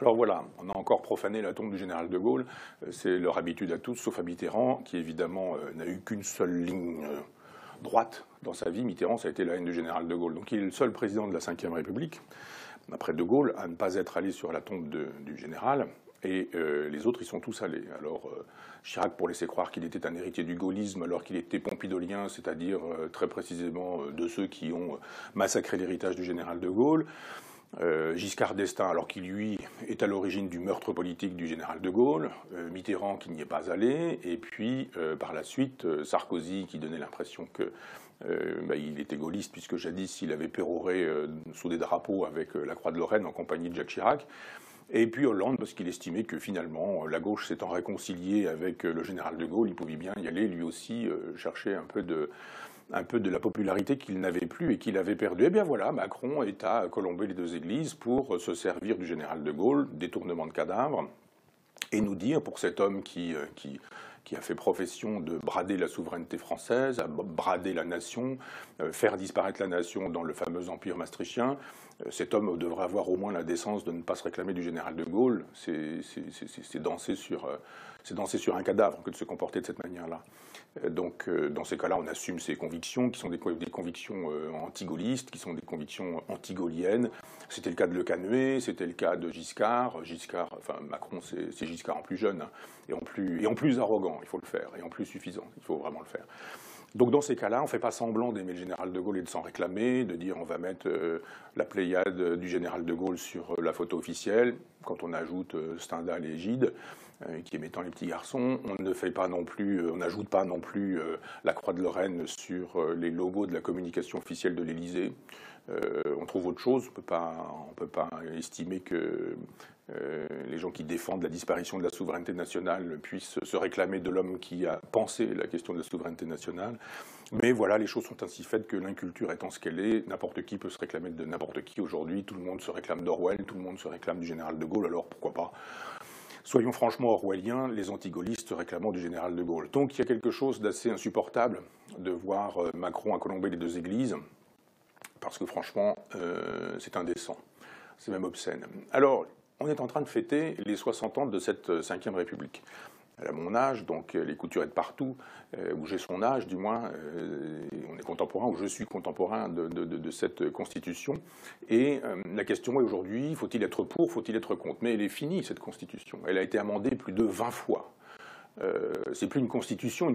Alors voilà, on a encore profané la tombe du général de Gaulle. C'est leur habitude à tous, sauf à Mitterrand, qui évidemment n'a eu qu'une seule ligne droite dans sa vie. Mitterrand, ça a été la haine du général de Gaulle. Donc il est le seul président de la Ve République, après de Gaulle, à ne pas être allé sur la tombe du général. Et les autres, ils sont tous allés. Alors Chirac, pour laisser croire qu'il était un héritier du gaullisme, alors qu'il était pompidolien, c'est-à-dire très précisément de ceux qui ont massacré l'héritage du général de Gaulle. Giscard d'Estaing, alors qu'il, lui, est à l'origine du meurtre politique du général de Gaulle, Mitterrand qui n'y est pas allé, et puis par la suite Sarkozy qui donnait l'impression que il était gaulliste puisque jadis il avait péroré sous des drapeaux avec la Croix de Lorraine en compagnie de Jacques Chirac. Et puis Hollande, parce qu'il estimait que finalement, la gauche s'étant réconciliée avec le général de Gaulle, il pouvait bien y aller lui aussi chercher un peu de la popularité qu'il n'avait plus et qu'il avait perdue. Et bien voilà, Macron est à colomber les deux églises pour se servir du général de Gaulle, détournement de cadavres, et nous dire, pour cet homme qui a fait profession de brader la souveraineté française, à brader la nation, faire disparaître la nation dans le fameux empire maastrichtien, cet homme devrait avoir au moins la décence de ne pas se réclamer du général de Gaulle. C'est danser sur un cadavre que de se comporter de cette manière-là. Donc, dans ces cas-là, on assume ses convictions, qui sont des convictions anti-gaullistes, qui sont des convictions anti-gaulliennes. C'était le cas de Le Canuet, c'était le cas de Giscard. Enfin, Macron, c'est Giscard en plus jeune, hein, et en plus arrogant, il faut le faire, et en plus suffisant, il faut vraiment le faire. Donc dans ces cas-là, on ne fait pas semblant d'aimer le général de Gaulle et de s'en réclamer, de dire on va mettre la Pléiade du général de Gaulle sur la photo officielle, quand on ajoute Stendhal et Gide, qui émettant les petits garçons. On ne fait pas non plus, on n'ajoute pas non plus la Croix de Lorraine sur les logos de la communication officielle de l'Élysée. On trouve autre chose. On peut pas estimer que les gens qui défendent la disparition de la souveraineté nationale puissent se réclamer de l'homme qui a pensé la question de la souveraineté nationale. Mais voilà, les choses sont ainsi faites que l'inculture étant ce qu'elle est, n'importe qui peut se réclamer de n'importe qui aujourd'hui. Tout le monde se réclame d'Orwell, tout le monde se réclame du général de Gaulle, alors pourquoi pas? Soyons franchement orwelliens, les anti-gaullistes se réclamant du général de Gaulle. Donc il y a quelque chose d'assez insupportable de voir Macron à colomber les deux églises, parce que franchement, c'est indécent, c'est même obscène. Alors, on est en train de fêter les 60 ans de cette Ve République. Elle a mon âge, donc les coutures de partout, où j'ai son âge du moins, on est contemporain, ou je suis contemporain de cette Constitution. Et la question est aujourd'hui, faut-il être pour, faut-il être contre? Mais elle est finie, cette Constitution. Elle a été amendée plus de 20 fois. C'est plus une constitution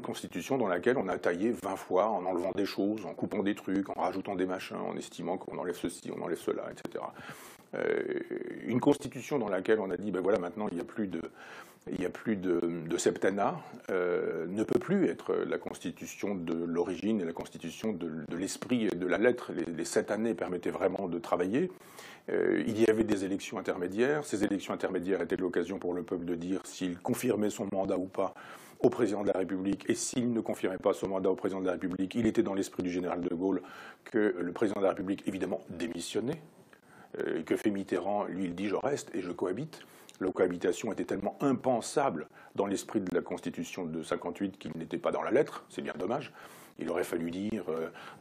dans laquelle on a taillé 20 fois en enlevant des choses, en coupant des trucs, en rajoutant des machins, en estimant qu'on enlève ceci, on enlève cela, etc. Une constitution dans laquelle on a dit, ben voilà, maintenant il n'y a plus de septennat, ne peut plus être la constitution de l'origine et la constitution de l'esprit et de la lettre. Les 7 années permettaient vraiment de travailler. Il y avait des élections intermédiaires. Ces élections intermédiaires étaient l'occasion pour le peuple de dire s'il confirmait son mandat ou pas au président de la République. Et s'il ne confirmait pas son mandat au président de la République, il était dans l'esprit du général de Gaulle que le président de la République, évidemment, démissionnait. Que fait Mitterrand? Lui, il dit « je reste et je cohabite ». La cohabitation était tellement impensable dans l'esprit de la Constitution de 58 qu'il n'était pas dans la lettre, c'est bien dommage. Il aurait fallu dire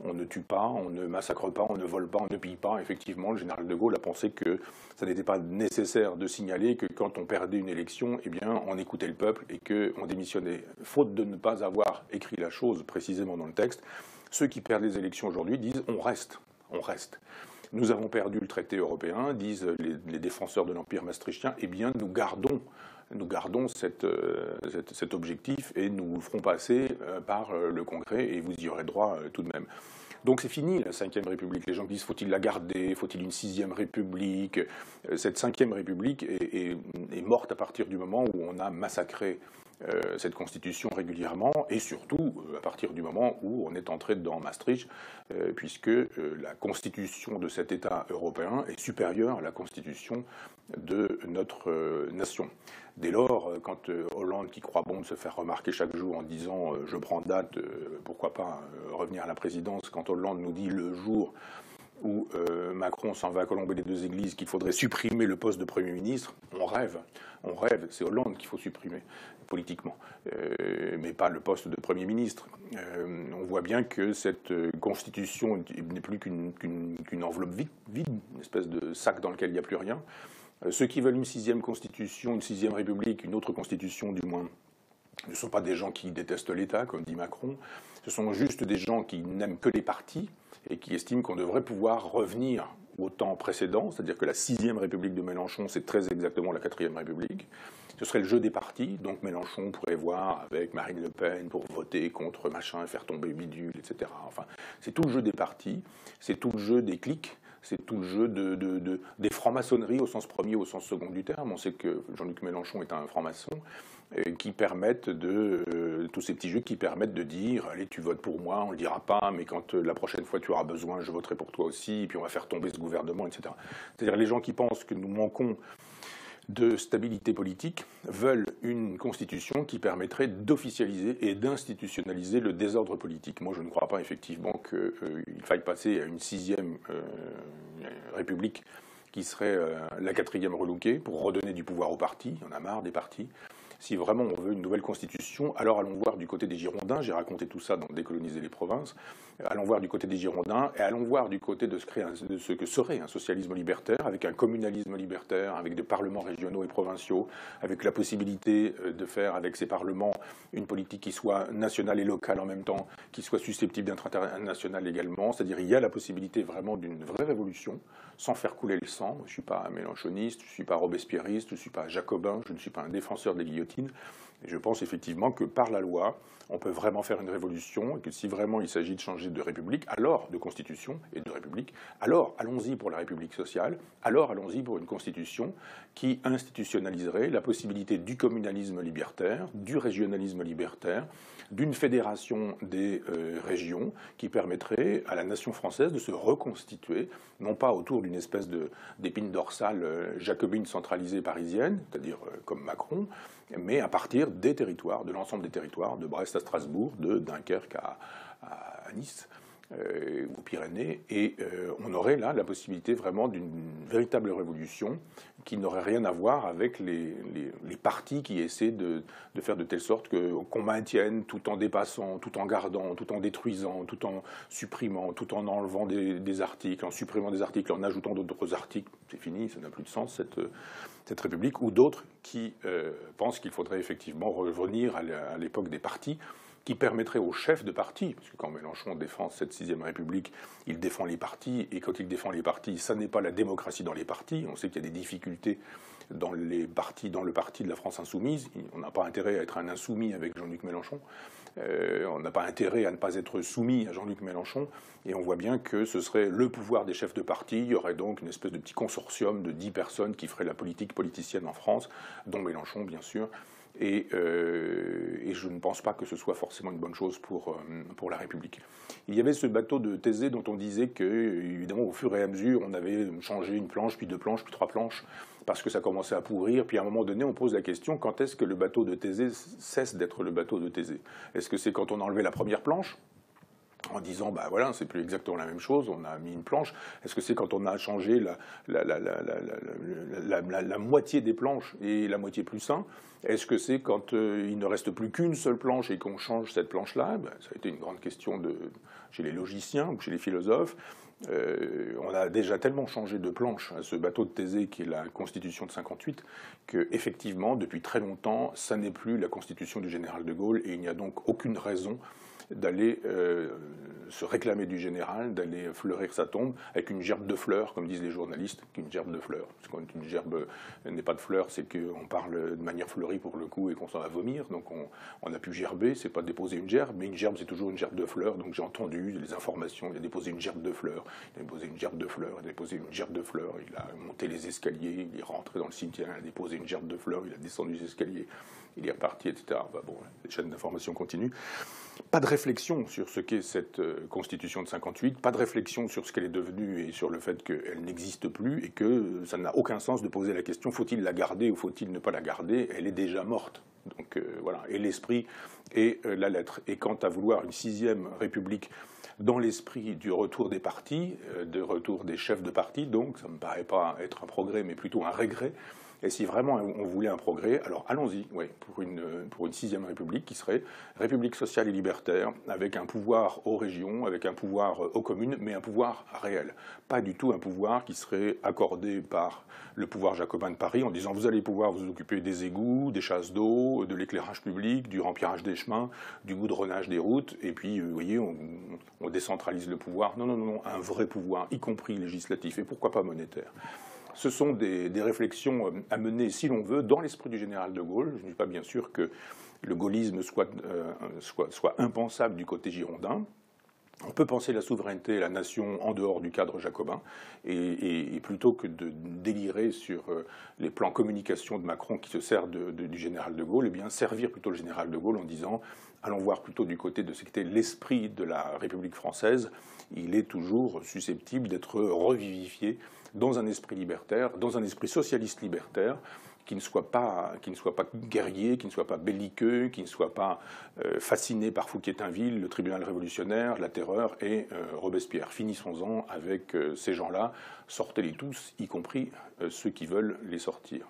on ne tue pas, on ne massacre pas, on ne vole pas, on ne pille pas. Effectivement, le général de Gaulle a pensé que ça n'était pas nécessaire de signaler que quand on perdait une élection, eh bien, on écoutait le peuple et qu'on démissionnait. Faute de ne pas avoir écrit la chose précisément dans le texte, ceux qui perdent les élections aujourd'hui disent on reste, on reste. Nous avons perdu le traité européen, disent les défenseurs de l'empire maastrichtien, eh bien nous gardons cet objectif et nous le ferons passer par le Congrès et vous y aurez droit tout de même. Donc c'est fini la Ve République. Les gens disent faut-il la garder, faut-il une 6e République? Cette Ve République est morte à partir du moment où on a massacré cette constitution régulièrement et surtout à partir du moment où on est entré dans Maastricht, puisque la constitution de cet État européen est supérieure à la constitution de notre nation. Dès lors, quand Hollande, qui croit bon de se faire remarquer chaque jour en disant « je prends date, pourquoi pas revenir à la présidence », quand Hollande nous dit le jour où Macron s'en va colomber les deux églises qu'il faudrait supprimer le poste de Premier ministre, on rêve, c'est Hollande qu'il faut supprimer politiquement, mais pas le poste de Premier ministre. On voit bien que cette constitution n'est plus qu'une enveloppe vide, une espèce de sac dans lequel il n'y a plus rien, Ceux qui veulent une sixième constitution, une sixième république, une autre constitution du moins, ne sont pas des gens qui détestent l'État, comme dit Macron. Ce sont juste des gens qui n'aiment que les partis et qui estiment qu'on devrait pouvoir revenir au temps précédent, c'est-à-dire que la sixième République de Mélenchon, c'est très exactement la quatrième République. Ce serait le jeu des partis, donc Mélenchon pourrait voir avec Marine Le Pen pour voter contre machin, faire tomber bidule, etc. Enfin, c'est tout le jeu des partis, c'est tout le jeu des cliques, c'est tout le jeu des francs-maçonneries au sens premier, au sens second du terme. On sait que Jean-Luc Mélenchon est un franc-maçon, qui permettent tous ces petits jeux qui permettent de dire allez, tu votes pour moi, on le dira pas, mais quand la prochaine fois tu auras besoin, je voterai pour toi aussi, et puis on va faire tomber ce gouvernement, etc. C'est-à-dire les gens qui pensent que nous manquons de stabilité politique veulent une constitution qui permettrait d'officialiser et d'institutionnaliser le désordre politique. Moi, je ne crois pas effectivement qu'il faille passer à une sixième république qui serait la quatrième relookée pour redonner du pouvoir aux partis. Il y en a marre des partis. Si vraiment on veut une nouvelle constitution, alors allons voir du côté des Girondins, j'ai raconté tout ça dans Décoloniser les provinces, allons voir du côté des Girondins et allons voir du côté de ce que serait un socialisme libertaire, avec un communalisme libertaire, avec des parlements régionaux et provinciaux, avec la possibilité de faire avec ces parlements une politique qui soit nationale et locale en même temps, qui soit susceptible d'être internationale également, c'est-à-dire il y a la possibilité vraiment d'une vraie révolution, sans faire couler le sang. Je ne suis pas mélenchoniste, je ne suis pas robespierriste, je ne suis pas jacobin, je ne suis pas un défenseur des guillotines. Et je pense effectivement que par la loi, on peut vraiment faire une révolution et que si vraiment il s'agit de changer de république, alors de constitution et de république, alors allons-y pour la république sociale, alors allons-y pour une constitution qui institutionnaliserait la possibilité du communalisme libertaire, du régionalisme libertaire, d'une fédération des régions qui permettrait à la nation française de se reconstituer, non pas autour d'une espèce d'épine dorsale jacobine centralisée parisienne, c'est-à-dire comme Macron, mais à partir des territoires, de l'ensemble des territoires, de Brest à Strasbourg, de Dunkerque à Nice, aux Pyrénées, et on aurait là la possibilité vraiment d'une véritable révolution qui n'aurait rien à voir avec les partis qui essaient de faire de telle sorte qu'on maintienne tout en dépassant, tout en gardant, tout en détruisant, tout en supprimant, tout en enlevant des articles, en supprimant des articles, en ajoutant d'autres articles. C'est fini, ça n'a plus de sens cette République, ou d'autres qui pensent qu'il faudrait effectivement revenir à l'époque des partis, qui permettrait aux chefs de parti, parce que quand Mélenchon défend cette sixième République, il défend les partis, et quand il défend les partis, ça n'est pas la démocratie dans les partis. On sait qu'il y a des difficultés dans les partis, dans le parti de la France insoumise. On n'a pas intérêt à être un insoumis avec Jean-Luc Mélenchon. On n'a pas intérêt à ne pas être soumis à Jean-Luc Mélenchon. Et on voit bien que ce serait le pouvoir des chefs de parti. Il y aurait donc une espèce de petit consortium de 10 personnes qui feraient la politique politicienne en France, dont Mélenchon, bien sûr. Et je ne pense pas que ce soit forcément une bonne chose pour la République. Il y avait ce bateau de Thésée dont on disait que, évidemment, au fur et à mesure, on avait changé une planche, puis 2 planches, puis 3 planches, parce que ça commençait à pourrir. Puis à un moment donné, on pose la question, quand est-ce que le bateau de Thésée cesse d'être le bateau de Thésée? Est-ce que c'est quand on a enlevé la première planche, en disant, bah voilà, c'est plus exactement la même chose, on a mis une planche? Est-ce que c'est quand on a changé la moitié des planches et la moitié plus un? Est-ce que c'est quand il ne reste plus qu'une seule planche et qu'on change cette planche-là? Ben, ça a été une grande question chez les logiciens ou chez les philosophes. On a déjà tellement changé de planche à ce bateau de Thésée qui est la Constitution de 58 que, effectivement, depuis très longtemps, ça n'est plus la Constitution du général de Gaulle et il n'y a donc aucune raison d'aller se réclamer du général, d'aller fleurir sa tombe avec une gerbe de fleurs, comme disent les journalistes, une gerbe de fleurs. Parce que quand une gerbe n'est pas de fleurs, c'est qu'on parle de manière fleurie pour le coup et qu'on s'en va vomir. Donc on a pu gerber, c'est pas déposer une gerbe, mais une gerbe c'est toujours une gerbe de fleurs. Donc j'ai entendu les informations, il a déposé une gerbe de fleurs, il a déposé une gerbe de fleurs, il a déposé une gerbe de fleurs, il a monté les escaliers, il est rentré dans le cimetière, il a déposé une gerbe de fleurs, il a descendu les escaliers, il est reparti, etc. Enfin, bon, les chaînes d'information continuent. Pas de réflexion sur ce qu'est cette Constitution de 58, pas de réflexion sur ce qu'elle est devenue et sur le fait qu'elle n'existe plus et que ça n'a aucun sens de poser la question faut-il la garder ou faut-il ne pas la garder? Elle est déjà morte. Donc voilà, et l'esprit et la lettre. Et quant à vouloir une sixième République dans l'esprit du retour des partis, de retour des chefs de parti, donc ça ne me paraît pas être un progrès mais plutôt un régret. Et si vraiment on voulait un progrès, alors allons-y, oui, pour une sixième république qui serait république sociale et libertaire, avec un pouvoir aux régions, avec un pouvoir aux communes, mais un pouvoir réel. Pas du tout un pouvoir qui serait accordé par le pouvoir jacobin de Paris en disant vous allez pouvoir vous occuper des égouts, des chasses d'eau, de l'éclairage public, du remplissage des chemins, du goudronnage des routes, et puis vous voyez, on décentralise le pouvoir. Non, non, non, un vrai pouvoir, y compris législatif, et pourquoi pas monétaire. Ce sont des réflexions à mener, si l'on veut, dans l'esprit du général de Gaulle. Je ne dis pas bien sûr que le gaullisme soit impensable du côté girondin. On peut penser la souveraineté et la nation en dehors du cadre jacobin, et plutôt que de délirer sur les plans communication de Macron qui se sert du général de Gaulle, eh bien servir plutôt le général de Gaulle en disant allons voir plutôt du côté de ce qui était l'esprit de la République française. Il est toujours susceptible d'être revivifié dans un esprit libertaire, dans un esprit socialiste libertaire, qui ne soit pas guerrier, qui ne soit pas belliqueux, qui ne soit pas fasciné par Fouquier-Tinville, le tribunal révolutionnaire, la terreur et Robespierre. Finissons-en avec ces gens-là, sortez-les tous, y compris ceux qui veulent les sortir.